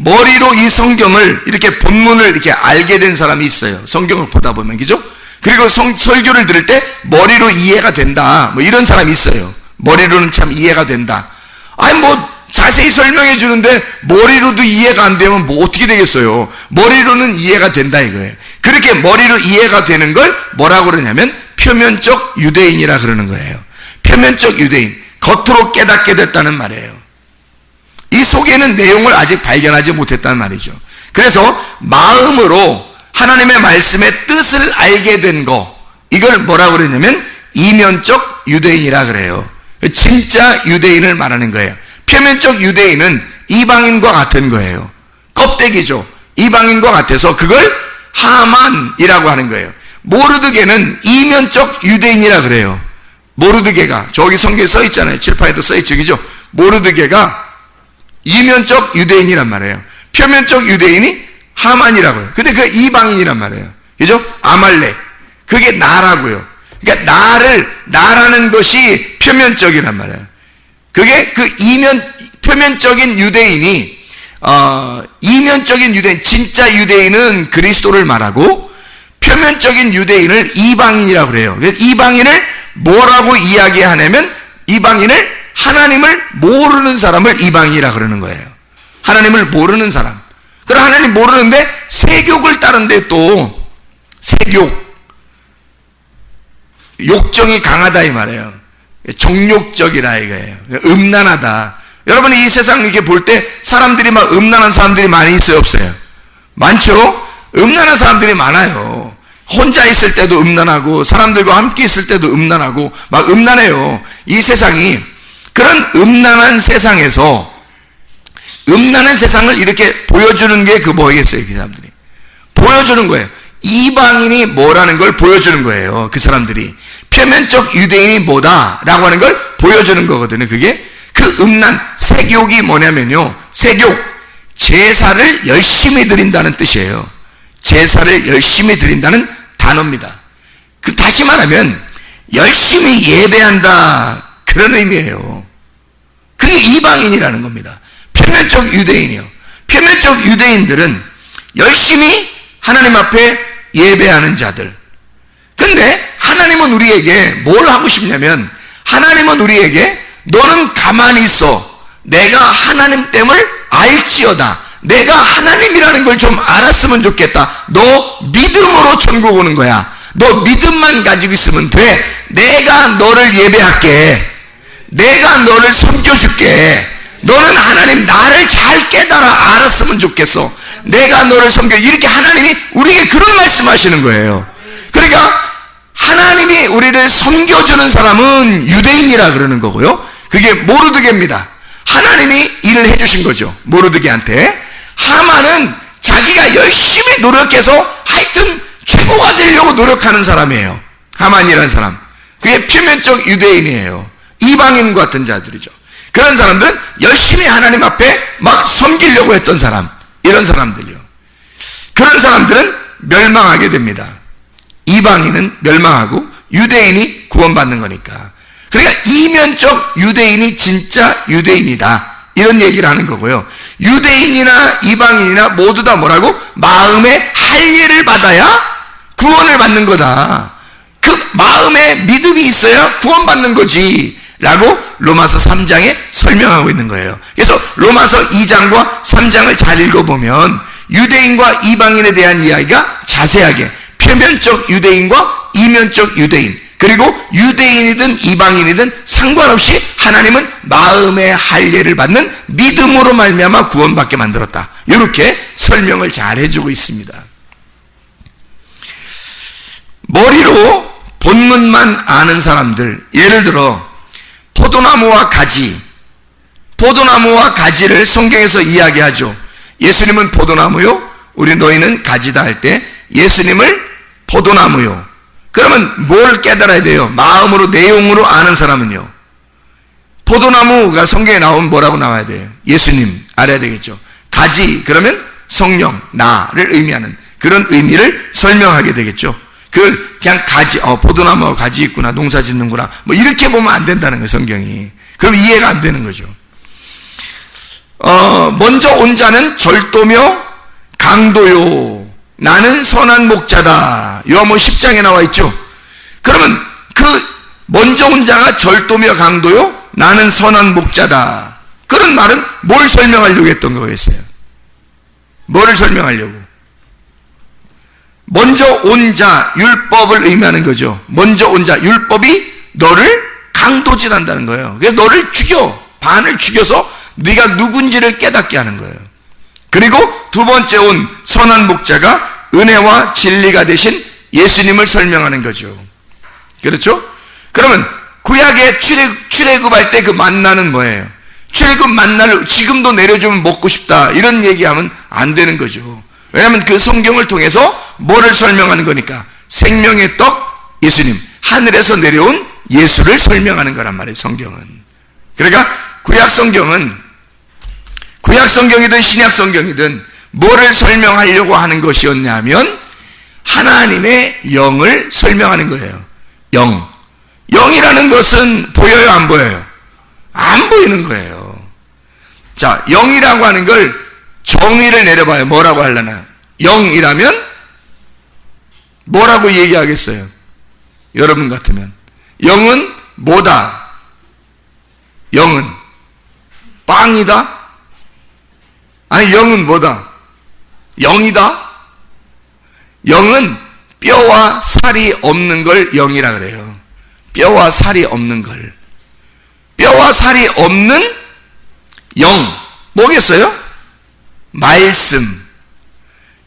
Speaker 2: 이 성경을 이렇게 본문을 이렇게 알게 된 사람이 있어요. 성경을 보다 보면, 그죠? 그리고 설교를 들을 때 머리로 이해가 된다, 뭐 이런 사람이 있어요. 머리로는 참 이해가 된다. 아니 뭐 자세히 설명해 주는데 머리로도 이해가 안 되면 뭐 어떻게 되겠어요? 머리로는 이해가 된다 이거예요. 그렇게 머리로 이해가 되는 걸 뭐라고 그러냐면 표면적 유대인이라 그러는 거예요. 표면적 유대인, 겉으로 깨닫게 됐다는 말이에요. 이 속에는 내용을 아직 발견하지 못했다는 말이죠. 그래서 마음으로 하나님의 말씀의 뜻을 알게 된 거, 이걸 뭐라고 그러냐면 이면적 유대인이라 그래요. 진짜 유대인을 말하는 거예요. 표면적 유대인은 이방인과 같은 거예요. 껍데기죠. 이방인과 같아서 그걸 하만이라고 하는 거예요. 모르드게는 이면적 유대인이라 그래요. 모르드게가 저기 성경에 써 있잖아요. 칠판에도 써 있죠, 그죠? 모르드게가 이면적 유대인이란 말이에요. 표면적 유대인이 하만이라고요. 근데 그 이방인이란 말이에요. 그죠? 아말렉. 그게 나라고요. 그러니까 나라는 것이 표면적이란 말이에요. 그게 그 표면적인 유대인이, 이면적인 유대인, 진짜 유대인은 그리스도를 말하고, 표면적인 유대인을 이방인이라고 그래요. 이방인을 뭐라고 이야기하냐면, 이방인을 하나님을 모르는 사람을 이방인이라 그러는 거예요. 하나님을 모르는 사람. 그럼 하나님 모르는데 세욕을 따른데 또 세욕, 욕정이 강하다 이 말이에요. 정욕적이라 이거예요. 음란하다. 여러분이 이 세상 이렇게 볼 때 사람들이 막 음란한 사람들이 많이 있어요, 없어요? 많죠? 음란한 사람들이 많아요. 혼자 있을 때도 음란하고 사람들과 함께 있을 때도 음란하고 막 음란해요. 이 세상이. 그런 음란한 세상에서 음란한 세상을 이렇게 보여주는 게 그 뭐겠어요, 그 사람들이. 보여주는 거예요. 이방인이 뭐라는 걸 보여주는 거예요, 그 사람들이. 표면적 유대인이 뭐다라고 하는 걸 보여주는 거거든요. 그게 그 음란, 세욕이 뭐냐면요, 세욕, 제사를 열심히 드린다는 뜻이에요. 제사를 열심히 드린다는 단어입니다. 그 다시 말하면 열심히 예배한다, 그런 의미예요. 그게 이방인이라는 겁니다. 표면적 유대인이요. 표면적 유대인들은 열심히 하나님 앞에 예배하는 자들. 근데 하나님은 우리에게 뭘 하고 싶냐면, 하나님은 우리에게 너는 가만히 있어. 내가 하나님됨을 알지어다. 내가 하나님이라는 걸 좀 알았으면 좋겠다. 너 믿음으로 천국 오는 거야. 너 믿음만 가지고 있으면 돼. 내가 너를 예배할게. 내가 너를 섬겨줄게. 너는 하나님 나를 잘 깨달아 알았으면 좋겠어. 내가 너를 섬겨. 이렇게 하나님이 우리에게 그런 말씀하시는 거예요. 그러니까 하나님이 우리를 섬겨주는 사람은 유대인이라 그러는 거고요. 그게 모르드게입니다. 하나님이 일을 해주신 거죠, 모르드게한테. 하만은 자기가 열심히 노력해서 하여튼 최고가 되려고 노력하는 사람이에요. 하만이라는 사람. 그게 표면적 유대인이에요. 이방인 같은 자들이죠. 그런 사람들은 열심히 하나님 앞에 막 섬기려고 했던 사람, 이런 사람들이요. 그런 사람들은 멸망하게 됩니다. 이방인은 멸망하고 유대인이 구원받는 거니까. 그러니까 이면적 유대인이 진짜 유대인이다, 이런 얘기를 하는 거고요. 유대인이나 이방인이나 모두 다 뭐라고? 마음의 할례를 받아야 구원을 받는 거다. 그 마음에 믿음이 있어야 구원받는 거지 라고 로마서 3장에 설명하고 있는 거예요. 그래서 로마서 2장과 3장을 잘 읽어보면 유대인과 이방인에 대한 이야기가 자세하게, 표면적 유대인과 이면적 유대인, 그리고 유대인이든 이방인이든 상관없이 하나님은 마음의 할례를 받는 믿음으로 말미암아 구원받게 만들었다, 이렇게 설명을 잘 해주고 있습니다. 머리로 본문만 아는 사람들, 예를 들어 포도나무와 가지, 포도나무와 가지를 성경에서 이야기하죠. 예수님은 포도나무요, 우리 너희는 가지다 할 때 예수님을 포도나무요. 그러면 뭘 깨달아야 돼요? 마음으로, 내용으로 아는 사람은요, 포도나무가 성경에 나오면 뭐라고 나와야 돼요? 예수님 알아야 되겠죠. 가지 그러면 성령, 나를 의미하는 그런 의미를 설명하게 되겠죠. 그걸 그냥 가지, 포도나무가 가지 있구나, 농사 짓는구나, 뭐 이렇게 보면 안 된다는 거예요, 성경이. 그럼 이해가 안 되는 거죠. 먼저 온 자는 절도며 강도요, 나는 선한 목자다. 요한복음 10장에 나와 있죠. 그러면 그 먼저 온 자가 절도며 강도요, 나는 선한 목자다. 그런 말은 뭘 설명하려고 했던 거였어요? 뭐를 설명하려고? 먼저 온 자, 율법을 의미하는 거죠. 먼저 온 자, 율법이 너를 강도질한다는 거예요. 그래서 너를 죽여, 반을 죽여서 네가 누군지를 깨닫게 하는 거예요. 그리고 두 번째 온 선한 목자가 은혜와 진리가 되신 예수님을 설명하는 거죠. 그렇죠? 그러면 구약의 출애굽할 때 그 만나는 뭐예요? 출애굽 만나를 지금도 내려주면 먹고 싶다, 이런 얘기하면 안 되는 거죠. 왜냐하면 그 성경을 통해서 뭐를 설명하는 거니까? 생명의 떡 예수님, 하늘에서 내려온 예수를 설명하는 거란 말이에요, 성경은. 그러니까 구약 성경이든 신약 성경이든 뭐를 설명하려고 하는 것이었냐면 하나님의 영을 설명하는 거예요. 영이라는 것은 보여요, 안 보여요? 안 보이는 거예요. 자, 영이라고 하는 걸 정의를 내려봐요. 뭐라고 하려나? 영이라면 뭐라고 얘기하겠어요? 여러분 같으면 영은 뭐다? 영은 빵이다? 아니, 영은 뭐다? 영이다? 영은 뼈와 살이 없는 걸 영이라 그래요. 뼈와 살이 없는 걸. 뼈와 살이 없는 영, 뭐겠어요? 말씀.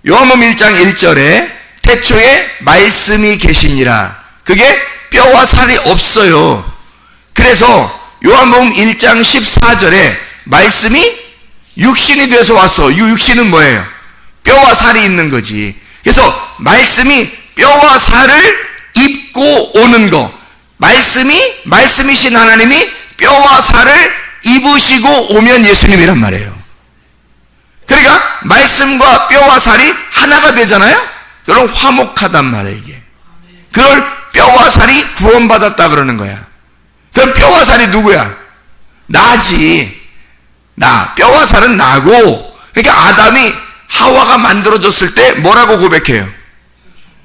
Speaker 2: 요한복음 1장 1절에 태초에 말씀이 계시니라. 그게 뼈와 살이 없어요. 그래서 요한복음 1장 14절에 말씀이 육신이 돼서 왔어. 이 육신은 뭐예요? 뼈와 살이 있는 거지. 그래서 말씀이 뼈와 살을 입고 오는 거, 말씀이신 하나님이 뼈와 살을 입으시고 오면 예수님이란 말이에요. 그러니까 말씀과 뼈와 살이 하나가 되잖아요. 그럼 화목하단 말이에요, 이게. 그걸 뼈와 살이 구원받았다 그러는 거야. 그럼 뼈와 살이 누구야? 나지. 나. 뼈와 살은 나고. 그러니까 아담이 하와가 만들어졌을 때 뭐라고 고백해요?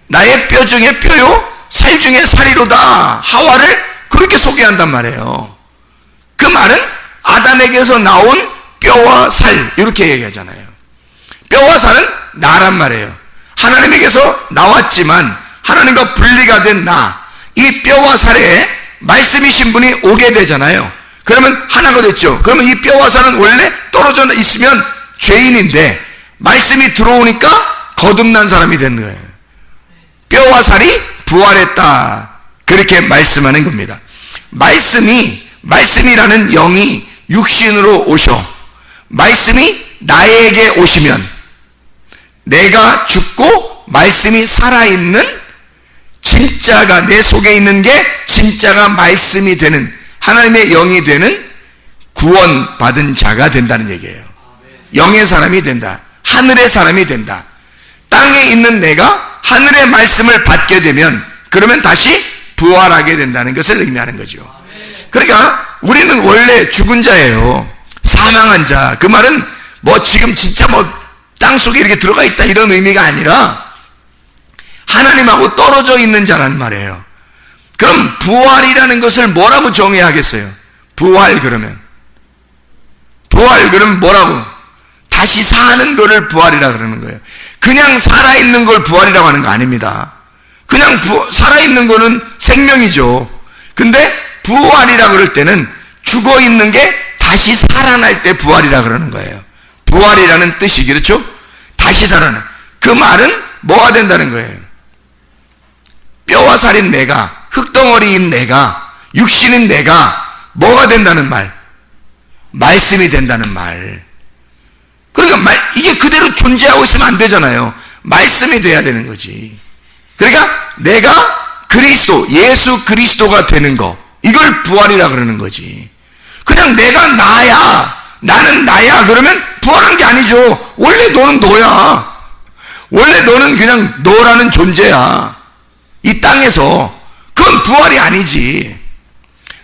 Speaker 2: 나의 뼈 중에 뼈요, 살 중에 살이로다. 하와를 그렇게 소개한단 말이에요. 그 말은 아담에게서 나온 뼈와 살, 이렇게 얘기하잖아요. 뼈와 살은 나란 말이에요. 하나님에게서 나왔지만 하나님과 분리가 된 나, 이 뼈와 살에 말씀이신 분이 오게 되잖아요. 그러면 하나가 됐죠. 그러면 이 뼈와 살은 원래 떨어져 있으면 죄인인데 말씀이 들어오니까 거듭난 사람이 된 거예요. 뼈와 살이 부활했다, 그렇게 말씀하는 겁니다. 말씀이라는 영이 육신으로 오셔 말씀이 나에게 오시면 내가 죽고 말씀이 살아있는, 진짜가 내 속에 있는 게 진짜가 말씀이 되는, 하나님의 영이 되는 구원받은 자가 된다는 얘기예요. 영의 사람이 된다. 하늘의 사람이 된다. 땅에 있는 내가 하늘의 말씀을 받게 되면 그러면 다시 부활하게 된다는 것을 의미하는 거죠. 그러니까 우리는 원래 죽은 자예요. 사망한 자. 그 말은 뭐 지금 진짜 뭐 땅속에 이렇게 들어가 있다 이런 의미가 아니라 하나님하고 떨어져 있는 자란 말이에요. 그럼 부활이라는 것을 뭐라고 정해야 하겠어요? 부활 그러면 뭐라고? 다시 사는 거를 부활이라 그러는 거예요. 그냥 살아있는 걸 부활이라고 하는 거 아닙니다. 그냥 살아있는 거는 생명이죠. 근데 부활이라 그럴 때는 죽어있는 게 다시 살아날 때 부활이라 그러는 거예요. 부활이라는 뜻이 그렇죠? 다시 살아나. 그 말은 뭐가 된다는 거예요? 뼈와 살인 내가, 흙덩어리인 내가, 육신인 내가 뭐가 된다는 말? 말씀이 된다는 말. 그러니까 이게 그대로 존재하고 있으면 안 되잖아요. 말씀이 돼야 되는 거지. 그러니까 내가 그리스도, 예수 그리스도가 되는 거, 이걸 부활이라 그러는 거지. 그냥 내가 나야, 나는 나야 그러면 부활한 게 아니죠. 원래 너는 너야. 원래 너는 그냥 너라는 존재야. 이 땅에서. 그건 부활이 아니지.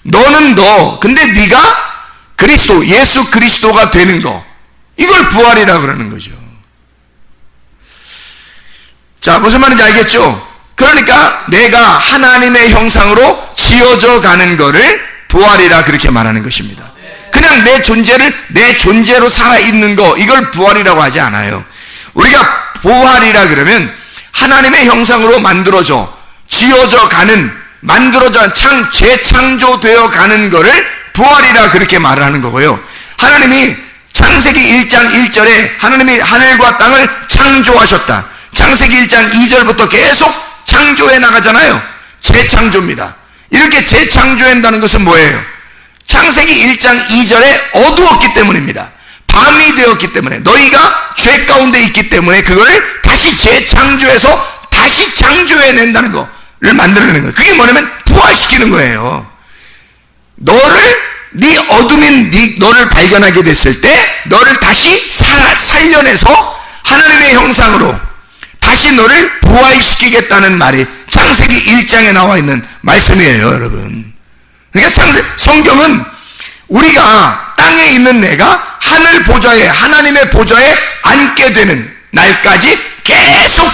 Speaker 2: 너는 너. 근데 네가 그리스도, 예수 그리스도가 되는 거, 이걸 부활이라 그러는 거죠. 자, 무슨 말인지 알겠죠? 그러니까 내가 하나님의 형상으로 지어져 가는 거를 부활이라 그렇게 말하는 것입니다. 그냥 내 존재를 내 존재로 살아있는 거, 이걸 부활이라고 하지 않아요. 우리가 부활이라 그러면 하나님의 형상으로 만들어져, 지어져 가는, 만들어져, 재창조되어 가는 거를 부활이라 그렇게 말을 하는 거고요. 하나님이 창세기 1장 1절에 하나님이 하늘과 땅을 창조하셨다. 창세기 1장 2절부터 계속 창조해 나가잖아요. 재창조입니다. 이렇게 재창조한다는 것은 뭐예요? 창세기 1장 2절에 어두웠기 때문입니다. 밤이 되었기 때문에, 너희가 죄 가운데 있기 때문에 그걸 다시 재창조해서 다시 창조해낸다는 거를 만들어내는 거예요. 그게 뭐냐면 부활시키는 거예요. 너를, 네 어둠인 너를 발견하게 됐을 때 너를 다시 살려내서 하나님의 형상으로 다시 너를 부활시키겠다는 말이 창세기 1장에 나와 있는 말씀이에요, 여러분. 그러니까 성경은 우리가 땅에 있는 내가 하늘 보좌에, 하나님의 보좌에 앉게 되는 날까지 계속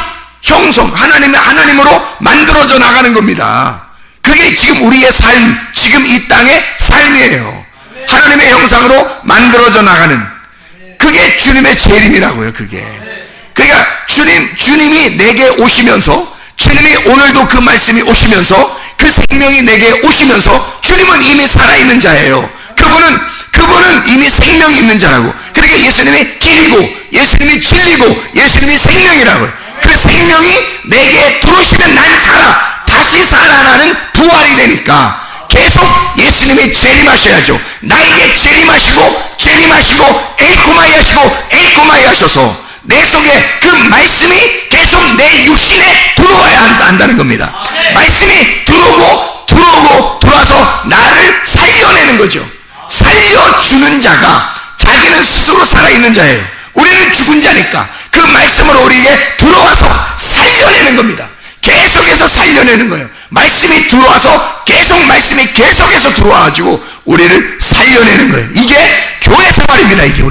Speaker 2: 하나님으로 만들어져 나가는 겁니다. 그게 지금 우리의 삶, 지금 이 땅의 삶이에요. 하나님의 형상으로 만들어져 나가는, 그게 주님의 재림이라고요. 그게. 그러니까 주님이 내게 오시면서, 주님이 오늘도 그 말씀이 오시면서, 그 생명이 내게 오시면서, 주님은 이미 살아있는 자예요. 그분은 이미 생명이 있는 자라고. 그러니까 예수님이 길이고, 예수님이 진리고, 예수님이 생명이라고요. 그 생명이 내게 들어오시면 난 다시 살아나는 부활이 되니까 계속 예수님이 재림하셔야죠. 나에게 재림하시고 에이코마이 하셔서 내 속에 그 말씀이 계속 내 육신에 들어와야 한다는 겁니다. 말씀이 들어와서 나를 살려내는 거죠. 살려주는 자가 자기는 스스로 살아있는 자예요. 우리는 죽은 자니까 그 말씀으로 우리에게 들어와서 살려내는 겁니다. 계속해서 살려내는 거예요. 말씀이 들어와서 말씀이 계속해서 들어와가지고 우리를 살려내는 거예요. 이게 교회 생활입니다. 이게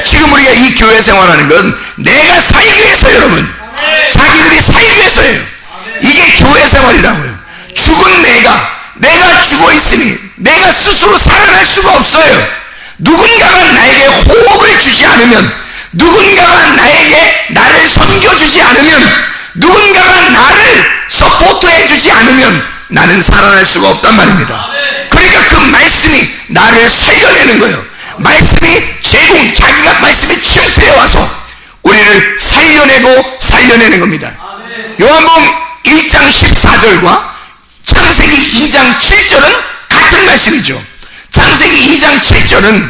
Speaker 2: 지금 우리가 이 교회 생활하는 건 내가 살기 위해서, 여러분. 자기들이 살기 위해서예요. 이게 교회 생활이라고요. 죽은 내가 죽어 있으니 내가 스스로 살아날 수가 없어요. 누군가가 나에게 호흡을 주지 않으면, 누군가가 나를 섬겨주지 않으면, 누군가가 나를 서포트해 주지 않으면 나는 살아날 수가 없단 말입니다. 그러니까 그 말씀이 나를 살려내는 거예요. 말씀이 자기가 말씀이 침투해 와서 우리를 살려내는 겁니다. 요한복음 1장 14절과 창세기 2장 7절은 같은 말씀이죠. 창세기 2장 7절은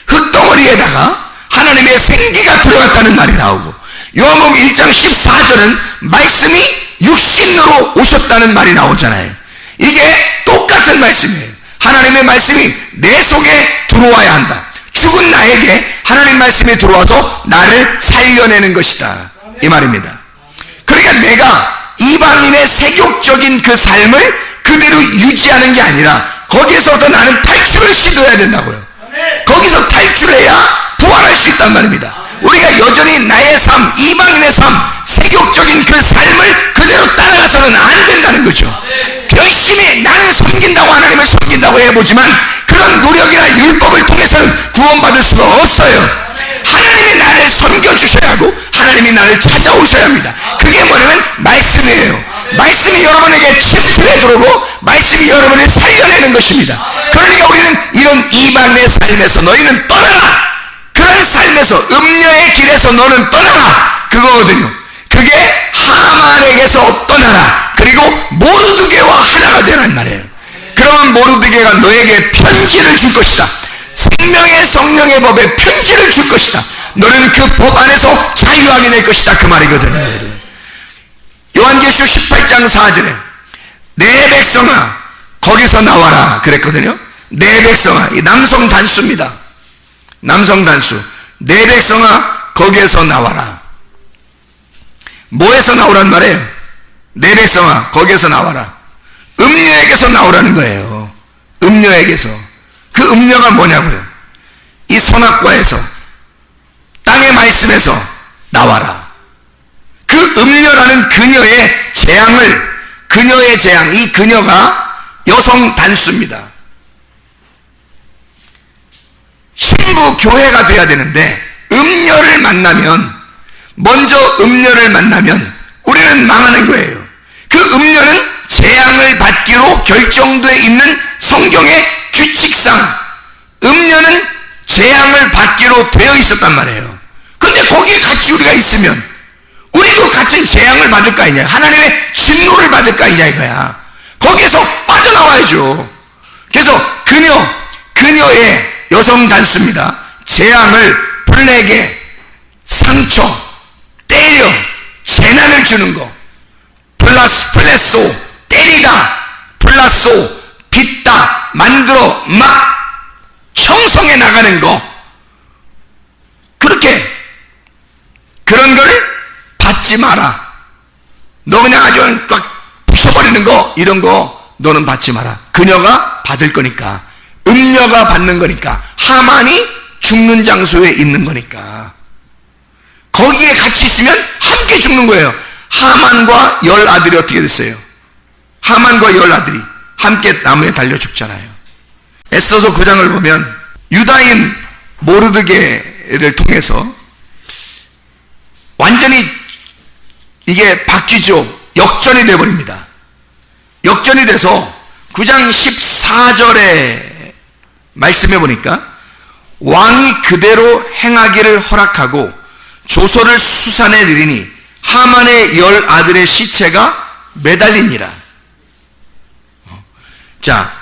Speaker 2: 흙덩어리에다가 하나님의 생기가 들어갔다는 말이 나오고, 요한복음 1장 14절은 말씀이 육신으로 오셨다는 말이 나오잖아요. 이게 똑같은 말씀이에요. 하나님의 말씀이 내 속에 들어와야 한다. 죽은 나에게 하나님 말씀이 들어와서 나를 살려내는 것이다, 이 말입니다. 그러니까 내가 이방인의 세욕적인 그 삶을 그대로 유지하는 게 아니라 거기에서부터 나는 탈출을 시도해야 된다고요. 거기서 탈출해야 부활할 수 있단 말입니다. 우리가 여전히 나의 삶, 이방인의 삶, 세욕적인 그 삶을 그대로 따라가서는 안 된다는 거죠. 열심히 나는 섬긴다고, 하나님을 섬긴다고 해보지만 그런 노력이나 율법을 통해서는 구원받을 수가 없어요. 하나님이 나를 섬겨주셔야 하고 하나님이 나를 찾아오셔야 합니다. 그게 뭐냐면 말씀이에요. 말씀이 여러분에게 침투해 들어오고 말씀이 여러분을 살려내는 것입니다. 그러니까 우리는 이런 이방의 삶에서 너희는 떠나라, 그런 삶에서 음녀의 길에서 너는 떠나라, 그거거든요. 그게 하만에게서 떠나라, 그리고 모르드게와 하나가 되란 말이에요. 그러면 모르드게가 너에게 편지를 줄 것이다. 생명의 성령의 법에 편지를 줄 것이다. 너는 그 법 안에서 자유하게 될 것이다. 그 말이거든요. 여러분. 요한계시록 18장 4절에 내 백성아 거기서 나와라 그랬거든요. 내 백성아, 이 남성 단수입니다. 남성 단수. 내 백성아 거기에서 나와라. 뭐에서 나오란 말이에요? 내 백성아 거기에서 나와라. 음녀에게서 나오라는 거예요. 음녀에게서. 그 음녀가 뭐냐고요? 이 선악과에서, 땅의 말씀에서 나와라. 그 음녀라는 그녀의 재앙, 이 그녀가 여성 단수입니다. 신부 교회가 돼야 되는데 음녀를 만나면, 먼저 음녀를 만나면 우리는 망하는 거예요. 그 음녀는 재앙을 받기로 결정되어 있는 성경의 규칙상 음녀는 재앙을 받기로 되어 있었단 말이에요. 근데 거기에 같이 우리가 있으면 우리도 같은 재앙을 받을 거 아니냐, 하나님의 진노를 받을 거 아니냐 이거야. 거기에서 빠져나와야죠. 그래서 그녀의 여성 단수입니다. 재앙을, 블레게, 상처, 때려, 재난을 주는 거, 플레소, 때리다, 플라소, 빚다, 만들어 막 형성해 나가는 거, 그렇게 그런 걸 받지 마라. 너 그냥 아주 막 부숴버리는 거, 이런 거 너는 받지 마라. 그녀가 받을 거니까, 음녀가 받는 거니까, 하만이 죽는 장소에 있는 거니까 거기에 같이 있으면 함께 죽는 거예요. 하만과 10아들이 어떻게 됐어요? 하만과 10아들이 함께 나무에 달려 죽잖아요. 에스더서 9장을 보면 유다인 모르드게를 통해서 완전히 이게 바뀌죠. 역전이 되어버립니다. 역전이 돼서 9장 14절에 말씀해 보니까 왕이 그대로 행하기를 허락하고 조서를 수산에 내리니 하만의 10아들의 시체가 매달리니라. 자,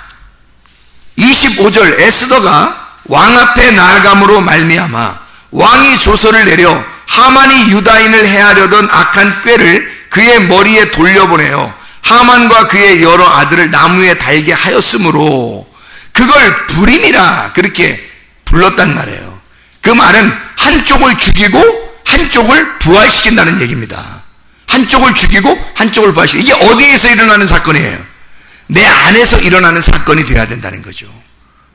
Speaker 2: 25절 에스더가 왕 앞에 나아감으로 말미암아 왕이 조서를 내려 하만이 유다인을 해하려던 악한 꾀를 그의 머리에 돌려보내어 하만과 그의 여러 아들을 나무에 달게 하였으므로 그걸 불임이라 그렇게 불렀단 말이에요. 그 말은 한쪽을 죽이고 한쪽을 부활시킨다는 얘기입니다. 한쪽을 죽이고 한쪽을 부활시키고, 이게 어디에서 일어나는 사건이에요? 내 안에서 일어나는 사건이 되어야 된다는 거죠.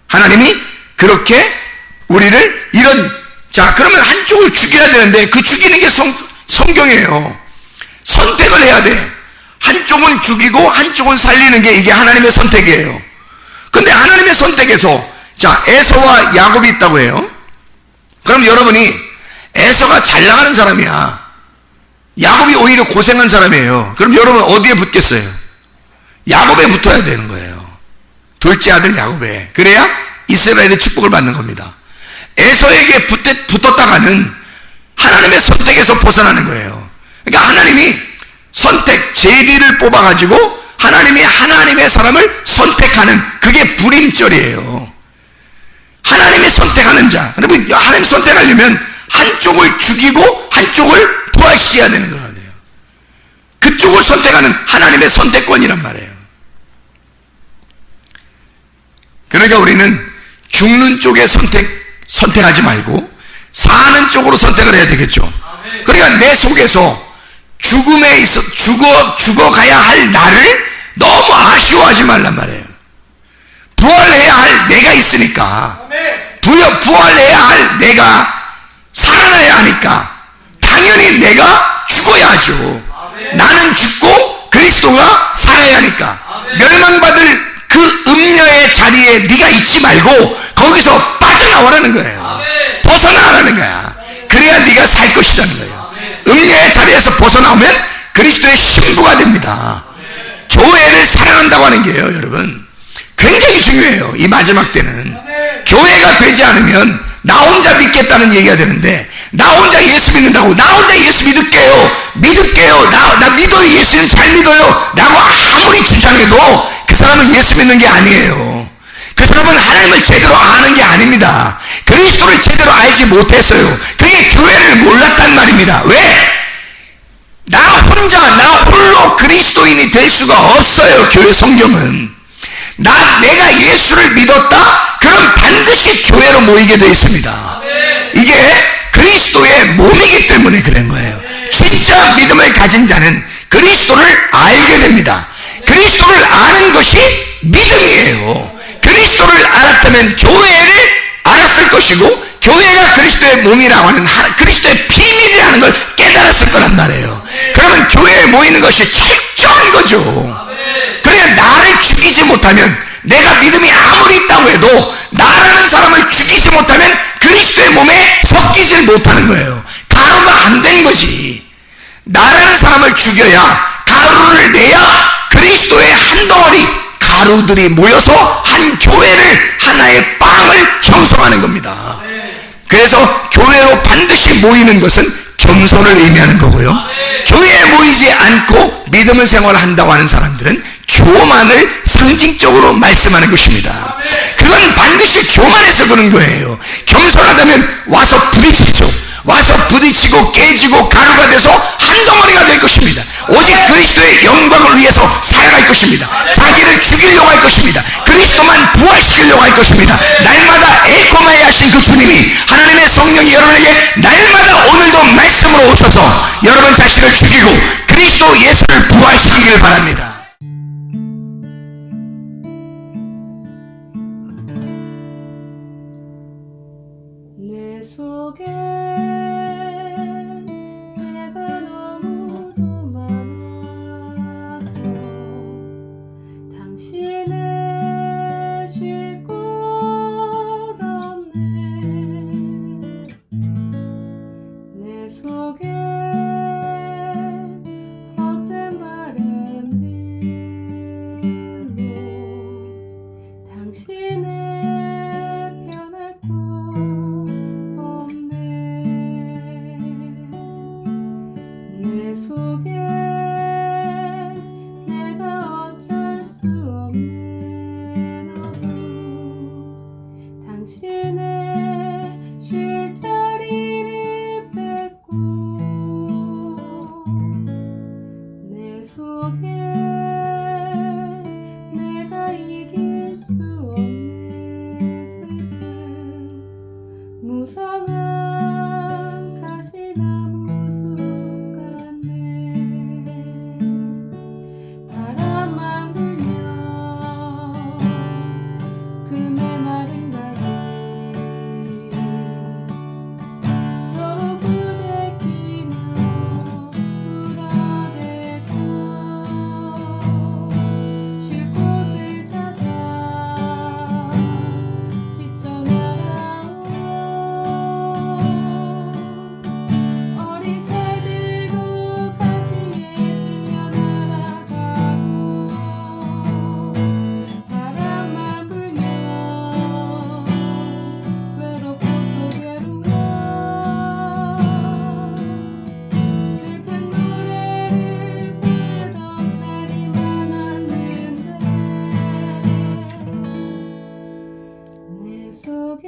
Speaker 2: 하나님이 그렇게 우리를 자, 그러면 한쪽을 죽여야 되는데 그 죽이는 게 성경이에요. 선택을 해야 돼. 한쪽은 죽이고 한쪽은 살리는 게 이게 하나님의 선택이에요. 근데 하나님의 선택에서, 자, 에서와 야곱이 있다고 해요. 그럼 여러분이 에서가 잘 나가는 사람이야, 야곱이 오히려 고생한 사람이에요. 그럼 여러분 어디에 붙겠어요? 야곱에 붙어야 되는 거예요. 둘째 아들 야곱에. 그래야 이스라엘의 축복을 받는 겁니다. 에서에게 붙었다가는 하나님의 선택에서 벗어나는 거예요. 그러니까 하나님이 선택, 제비를 뽑아가지고 하나님이 하나님의 사람을 선택하는, 그게 불임절이에요. 하나님이 선택하는 자. 여러분, 하나님 선택하려면 한쪽을 죽이고 한쪽을 부활시켜야 되는 거예요. 그쪽을 선택하는 하나님의 선택권이란 말이에요. 그러니까 우리는 죽는 쪽에 선택하지 말고 사는 쪽으로 선택을 해야 되겠죠. 그러니까 내 속에서 죽음에 있어 죽어가야 할 나를 너무 아쉬워하지 말란 말이에요. 부활해야 할 내가 있으니까, 부활해야 할 내가 살아나야 하니까 당연히 내가 죽어야 하죠. 나는 죽고 그리스도가 살아야 하니까 멸망받을 그 음녀의 자리에 네가 있지 말고 거기서 빠져나오라는 거예요. 벗어나라는 거야. 그래야 네가 살 것이라는 거예요. 음녀의 자리에서 벗어나오면 그리스도의 신부가 됩니다. 교회를 사랑한다고 하는 게요, 여러분, 굉장히 중요해요. 이 마지막 때는 교회가 되지 않으면 나 혼자 믿겠다는 얘기가 되는데, 나 혼자 예수 믿는다고, 나 혼자 예수 믿을게요, 나 믿어요, 예수님 잘 믿어요 라고 아무리 주장해도 그 사람은 예수 믿는 게 아니에요. 그 사람은 하나님을 제대로 아는 게 아닙니다. 그리스도를 제대로 알지 못했어요. 그게 교회를 몰랐단 말입니다. 왜? 나 홀로 그리스도인이 될 수가 없어요. 교회 성경은. 내가 예수를 믿었다? 그럼 반드시 교회로 모이게 되어 있습니다. 이게 그리스도의 몸이기 때문에 그런 거예요. 진짜 믿음을 가진 자는 그리스도를 알게 됩니다. 그리스도를 아는 것이 믿음이에요. 그리스도를 알았다면 교회를 알았을 것이고, 교회가 그리스도의 몸이라고 하는 그리스도의 피이라는 걸 깨달았을 거란 말이에요. 그러면 교회에 모이는 것이 철저한 거죠. 그러니까 나를 죽이지 못하면, 내가 믿음이 아무리 있다고 해도 나라는 사람을 죽이지 못하면 그리스도의 몸에 섞이질 못하는 거예요. 가루가 안 된 거지. 나라는 사람을 죽여야, 가루를 내야 그리스도의 한 덩어리 가루들이 모여서 한 교회를, 하나의 빵을 형성하는 겁니다. 그래서 교회로 반드시 모이는 것은 겸손을 의미하는 거고요. 교회에 모이지 않고 믿음을 생활한다고 하는 사람들은 교만을 상징적으로 말씀하는 것입니다. 그건 반드시 교만해서 그런 거예요. 겸손하다면 와서 부딪히죠. 와서 부딪히고 깨지고 가루가 돼서 한 덩어리가 될 것입니다. 오직 그리스도의 영광을 위해서 살아갈 것입니다. 자기를 죽이려고 할 것입니다. 그리스도만 부활시키려고 할 것입니다. 날마다 에코마에 하신 그 주님이, 하나님의 성령이 여러분에게 날마다 오늘도 말씀으로 오셔서 여러분 자신을 죽이고 그리스도 예수를 부활시키길 바랍니다.
Speaker 1: 내 속에 내가 너무도 많아서 당신을 쉴 곳 없네. 내 속에 헛된 바램들로 당신을 변할 곳 없네. 내 속에 내가 어쩔 수 없는 어둠, 당신의 쉴 자리를 뺏고 내 속에 내가 이길 수 없는 슬픔, 무성한 가시나무 숲 같네. 바람만 불면 그 메마른 가지 서로 부대끼며 울어대고 쉴 곳을 찾아 지쳐 나가오. 어린 새들도 가시에 지며 날아가고 바람만 불면 외롭고 또 괴로워 슬픈 노래를 부르던 날이 많았는데 내 속에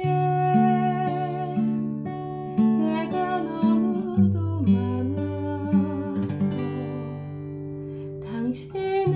Speaker 1: 내가 너무도 많아서 당신을